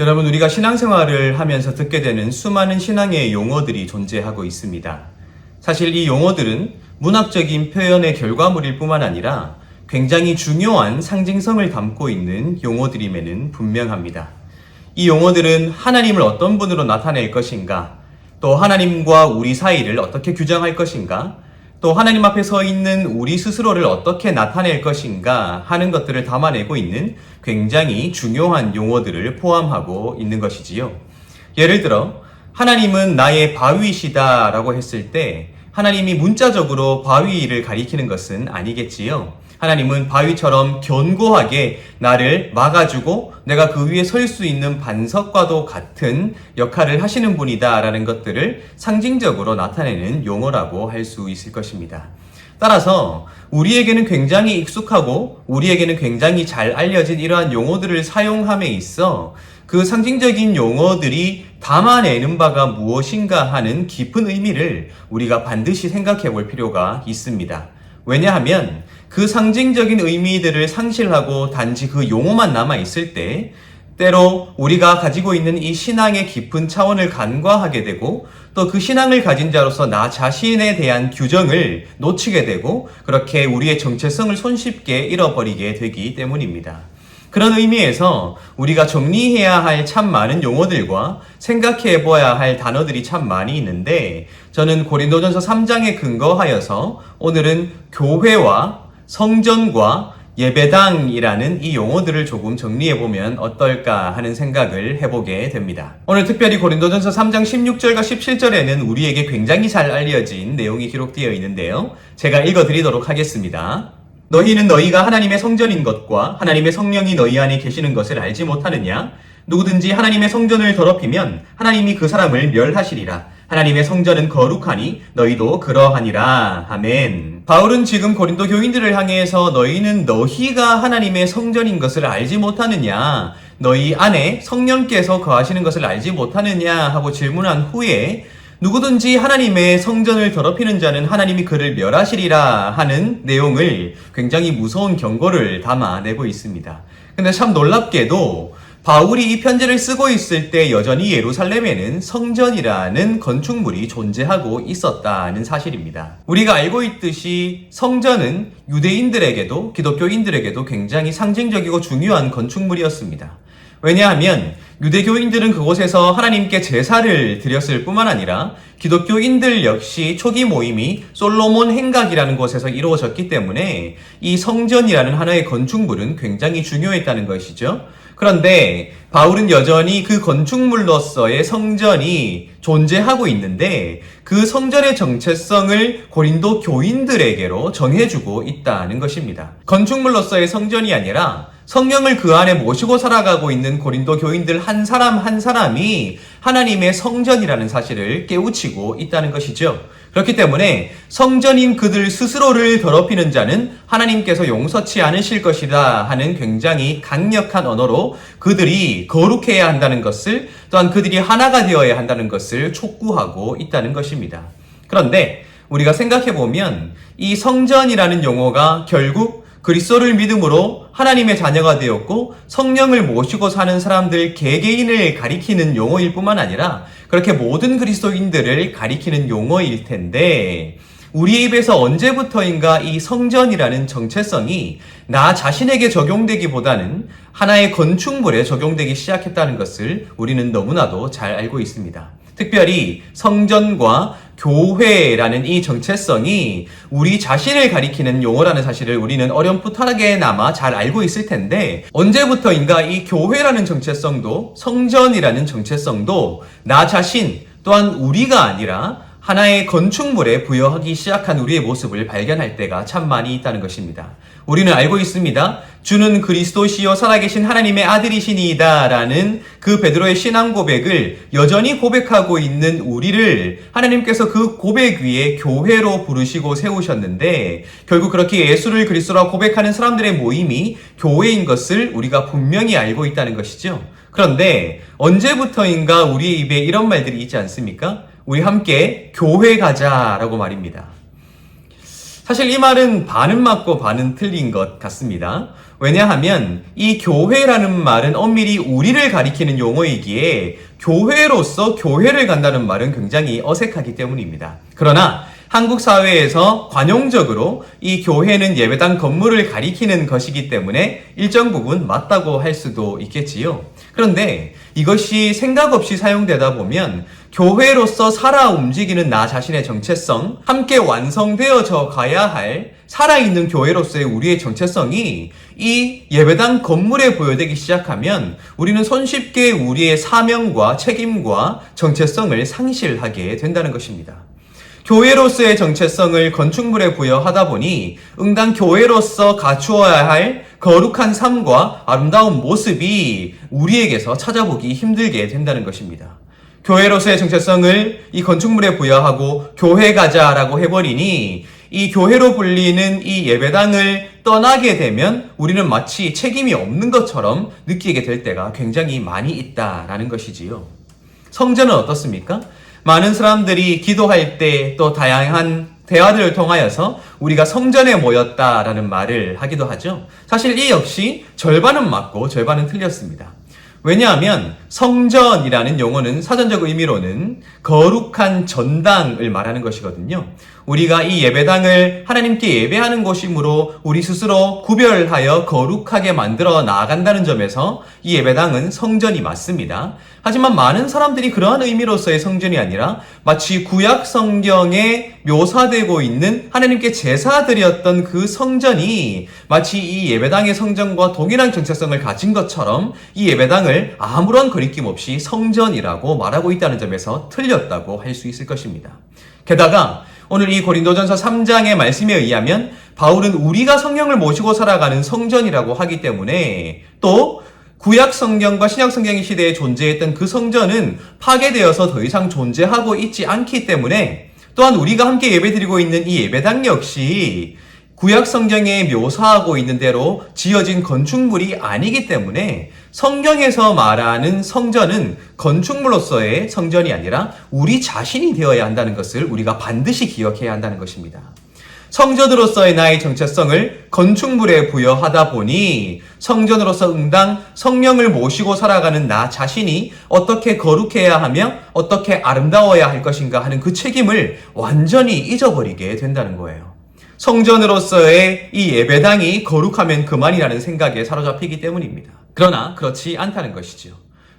여러분, 우리가 신앙생활을 하면서 듣게 되는 수많은 신앙의 용어들이 존재하고 있습니다. 사실 이 용어들은 문학적인 표현의 결과물일 뿐만 아니라 굉장히 중요한 상징성을 담고 있는 용어들임에는 분명합니다. 이 용어들은 하나님을 어떤 분으로 나타낼 것인가, 또 하나님과 우리 사이를 어떻게 규정할 것인가, 또 하나님 앞에 서 있는 우리 스스로를 어떻게 나타낼 것인가 하는 것들을 담아내고 있는 굉장히 중요한 용어들을 포함하고 있는 것이지요. 예를 들어 하나님은 나의 바위시다 라고 했을 때 하나님이 문자적으로 바위를 가리키는 것은 아니겠지요. 하나님은 바위처럼 견고하게 나를 막아주고 내가 그 위에 설 수 있는 반석과도 같은 역할을 하시는 분이다 라는 것들을 상징적으로 나타내는 용어라고 할 수 있을 것입니다. 따라서 우리에게는 굉장히 익숙하고 우리에게는 굉장히 잘 알려진 이러한 용어들을 사용함에 있어 그 상징적인 용어들이 담아내는 바가 무엇인가 하는 깊은 의미를 우리가 반드시 생각해 볼 필요가 있습니다. 왜냐하면 그 상징적인 의미들을 상실하고 단지 그 용어만 남아있을 때 때로 우리가 가지고 있는 이 신앙의 깊은 차원을 간과하게 되고 또 그 신앙을 가진 자로서 나 자신에 대한 규정을 놓치게 되고 그렇게 우리의 정체성을 손쉽게 잃어버리게 되기 때문입니다. 그런 의미에서 우리가 정리해야 할 참 많은 용어들과 생각해 보아야 할 단어들이 참 많이 있는데 저는 고린도전서 3장에 근거하여서 오늘은 교회와 성전과 예배당이라는 이 용어들을 조금 정리해보면 어떨까 하는 생각을 해보게 됩니다. 오늘 특별히 고린도전서 3장 16절과 17절에는 우리에게 굉장히 잘 알려진 내용이 기록되어 있는데요. 제가 읽어드리도록 하겠습니다. 너희는 너희가 하나님의 성전인 것과 하나님의 성령이 너희 안에 계시는 것을 알지 못하느냐? 누구든지 하나님의 성전을 더럽히면 하나님이 그 사람을 멸하시리라. 하나님의 성전은 거룩하니 너희도 그러하니라. 아멘. 바울은 지금 고린도 교인들을 향해서 너희가 하나님의 성전인 것을 알지 못하느냐? 너희 안에 성령께서 거하시는 것을 알지 못하느냐? 하고 질문한 후에 누구든지 하나님의 성전을 더럽히는 자는 하나님이 그를 멸하시리라 하는 내용을 굉장히 무서운 경고를 담아내고 있습니다. 근데 참 놀랍게도 바울이 이 편지를 쓰고 있을 때 여전히 예루살렘에는 성전이라는 건축물이 존재하고 있었다는 사실입니다. 우리가 알고 있듯이 성전은 유대인들에게도 기독교인들에게도 굉장히 상징적이고 중요한 건축물이었습니다. 왜냐하면 유대교인들은 그곳에서 하나님께 제사를 드렸을 뿐만 아니라 기독교인들 역시 초기 모임이 솔로몬 행각이라는 곳에서 이루어졌기 때문에 이 성전이라는 하나의 건축물은 굉장히 중요했다는 것이죠. 그런데 바울은 여전히 그 건축물로서의 성전이 존재하고 있는데 그 성전의 정체성을 고린도 교인들에게로 정해주고 있다는 것입니다. 건축물로서의 성전이 아니라 성령을 그 안에 모시고 살아가고 있는 고린도 교인들 한 사람 한 사람이 하나님의 성전이라는 사실을 깨우치고 있다는 것이죠. 그렇기 때문에 성전인 그들 스스로를 더럽히는 자는 하나님께서 용서치 않으실 것이다 하는 굉장히 강력한 언어로 그들이 거룩해야 한다는 것을 또한 그들이 하나가 되어야 한다는 것을 촉구하고 있다는 것입니다. 그런데 우리가 생각해보면 이 성전이라는 용어가 결국 그리스도를 믿음으로 하나님의 자녀가 되었고 성령을 모시고 사는 사람들 개개인을 가리키는 용어일 뿐만 아니라 그렇게 모든 그리스도인들을 가리키는 용어일 텐데 우리 입에서 언제부터인가 이 성전이라는 정체성이 나 자신에게 적용되기보다는 하나의 건축물에 적용되기 시작했다는 것을 우리는 너무나도 잘 알고 있습니다. 특별히 성전과 교회라는 이 정체성이 우리 자신을 가리키는 용어라는 사실을 우리는 어렴풋하게나마 잘 알고 있을 텐데 언제부터인가 이 교회라는 정체성도 성전이라는 정체성도 나 자신 또한 우리가 아니라 하나의 건축물에 부여하기 시작한 우리의 모습을 발견할 때가 참 많이 있다는 것입니다. 우리는 알고 있습니다. 주는 그리스도시요 살아계신 하나님의 아들이시니이다 라는 그 베드로의 신앙 고백을 여전히 고백하고 있는 우리를 하나님께서 그 고백 위에 교회로 부르시고 세우셨는데 결국 그렇게 예수를 그리스도라고 고백하는 사람들의 모임이 교회인 것을 우리가 분명히 알고 있다는 것이죠. 그런데 언제부터인가 우리의 입에 이런 말들이 있지 않습니까? 우리 함께 교회 가자라고 말입니다. 사실 이 말은 반은 맞고 반은 틀린 것 같습니다. 왜냐하면 이 교회라는 말은 엄밀히 우리를 가리키는 용어이기에 교회로서 교회를 간다는 말은 굉장히 어색하기 때문입니다. 그러나 한국 사회에서 관용적으로 이 교회는 예배당 건물을 가리키는 것이기 때문에 일정 부분 맞다고 할 수도 있겠지요. 그런데 이것이 생각 없이 사용되다 보면 교회로서 살아 움직이는 나 자신의 정체성, 함께 완성되어져 가야 할 살아있는 교회로서의 우리의 정체성이 이 예배당 건물에 보여되기 시작하면 우리는 손쉽게 우리의 사명과 책임과 정체성을 상실하게 된다는 것입니다. 교회로서의 정체성을 건축물에 부여하다 보니 응당 교회로서 갖추어야 할 거룩한 삶과 아름다운 모습이 우리에게서 찾아보기 힘들게 된다는 것입니다. 교회로서의 정체성을 이 건축물에 부여하고 교회 가자라고 해버리니 이 교회로 불리는 이 예배당을 떠나게 되면 우리는 마치 책임이 없는 것처럼 느끼게 될 때가 굉장히 많이 있다라는 것이지요. 성전은 어떻습니까? 많은 사람들이 기도할 때 또 다양한 대화들을 통하여서 우리가 성전에 모였다라는 말을 하기도 하죠. 사실 이 역시 절반은 맞고 절반은 틀렸습니다. 왜냐하면 성전이라는 용어는 사전적 의미로는 거룩한 전당을 말하는 것이거든요. 우리가 이 예배당을 하나님께 예배하는 곳이므로 우리 스스로 구별하여 거룩하게 만들어 나아간다는 점에서 이 예배당은 성전이 맞습니다. 하지만 많은 사람들이 그러한 의미로서의 성전이 아니라 마치 구약 성경에 묘사되고 있는 하나님께 제사드렸던 그 성전이 마치 이 예배당의 성전과 동일한 정체성을 가진 것처럼 이 예배당을 아무런 거리낌 없이 성전이라고 말하고 있다는 점에서 틀렸다고 할 수 있을 것입니다. 게다가 오늘 이 고린도전서 3장의 말씀에 의하면 바울은 우리가 성령을 모시고 살아가는 성전이라고 하기 때문에 또 구약 성경과 신약 성경 시대에 존재했던 그 성전은 파괴되어서 더 이상 존재하고 있지 않기 때문에 또한 우리가 함께 예배드리고 있는 이 예배당 역시 구약 성경에 묘사하고 있는 대로 지어진 건축물이 아니기 때문에 성경에서 말하는 성전은 건축물로서의 성전이 아니라 우리 자신이 되어야 한다는 것을 우리가 반드시 기억해야 한다는 것입니다. 성전으로서의 나의 정체성을 건축물에 부여하다 보니 성전으로서 응당 성령을 모시고 살아가는 나 자신이 어떻게 거룩해야 하며 어떻게 아름다워야 할 것인가 하는 그 책임을 완전히 잊어버리게 된다는 거예요. 성전으로서의 이 예배당이 거룩하면 그만이라는 생각에 사로잡히기 때문입니다. 그러나 그렇지 않다는 것이죠.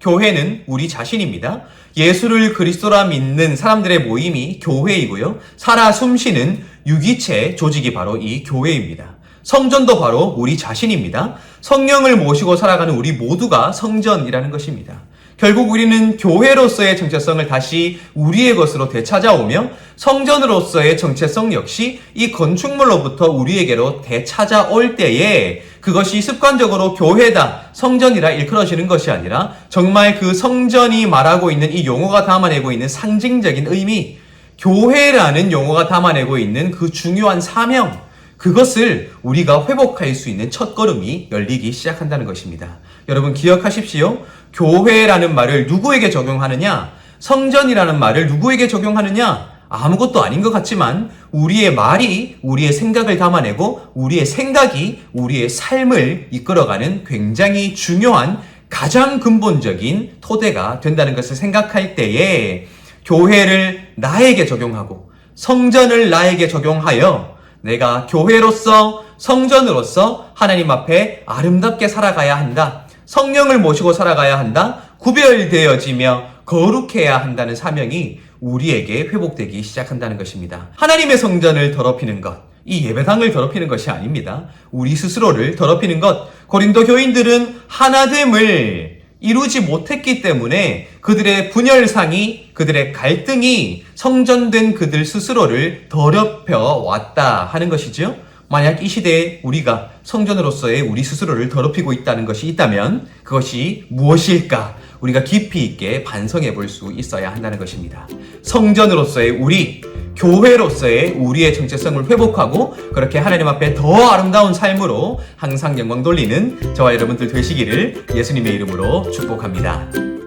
교회는 우리 자신입니다. 예수를 그리스도라 믿는 사람들의 모임이 교회이고요. 살아 숨쉬는 유기체 조직이 바로 이 교회입니다. 성전도 바로 우리 자신입니다. 성령을 모시고 살아가는 우리 모두가 성전이라는 것입니다. 결국 우리는 교회로서의 정체성을 다시 우리의 것으로 되찾아오며 성전으로서의 정체성 역시 이 건축물로부터 우리에게로 되찾아올 때에 그것이 습관적으로 교회다, 성전이라 일컬어지는 것이 아니라 정말 그 성전이 말하고 있는 이 용어가 담아내고 있는 상징적인 의미, 교회라는 용어가 담아내고 있는 그 중요한 사명, 그것을 우리가 회복할 수 있는 첫걸음이 열리기 시작한다는 것입니다. 여러분 기억하십시오. 교회라는 말을 누구에게 적용하느냐? 성전이라는 말을 누구에게 적용하느냐? 아무것도 아닌 것 같지만 우리의 말이 우리의 생각을 담아내고 우리의 생각이 우리의 삶을 이끌어가는 굉장히 중요한 가장 근본적인 토대가 된다는 것을 생각할 때에 교회를 나에게 적용하고 성전을 나에게 적용하여 내가 교회로서 성전으로서 하나님 앞에 아름답게 살아가야 한다. 성령을 모시고 살아가야 한다. 구별되어지며 거룩해야 한다는 사명이 우리에게 회복되기 시작한다는 것입니다. 하나님의 성전을 더럽히는 것, 이 예배당을 더럽히는 것이 아닙니다. 우리 스스로를 더럽히는 것. 고린도 교인들은 하나됨을 이루지 못했기 때문에 그들의 분열상이, 그들의 갈등이 성전된 그들 스스로를 더럽혀 왔다 하는 것이죠. 만약 이 시대에 우리가 성전으로서의 우리 스스로를 더럽히고 있다는 것이 있다면 그것이 무엇일까? 우리가 깊이 있게 반성해 볼 수 있어야 한다는 것입니다. 성전으로서의 우리, 교회로서의 우리의 정체성을 회복하고 그렇게 하나님 앞에 더 아름다운 삶으로 항상 영광 돌리는 저와 여러분들 되시기를 예수님의 이름으로 축복합니다.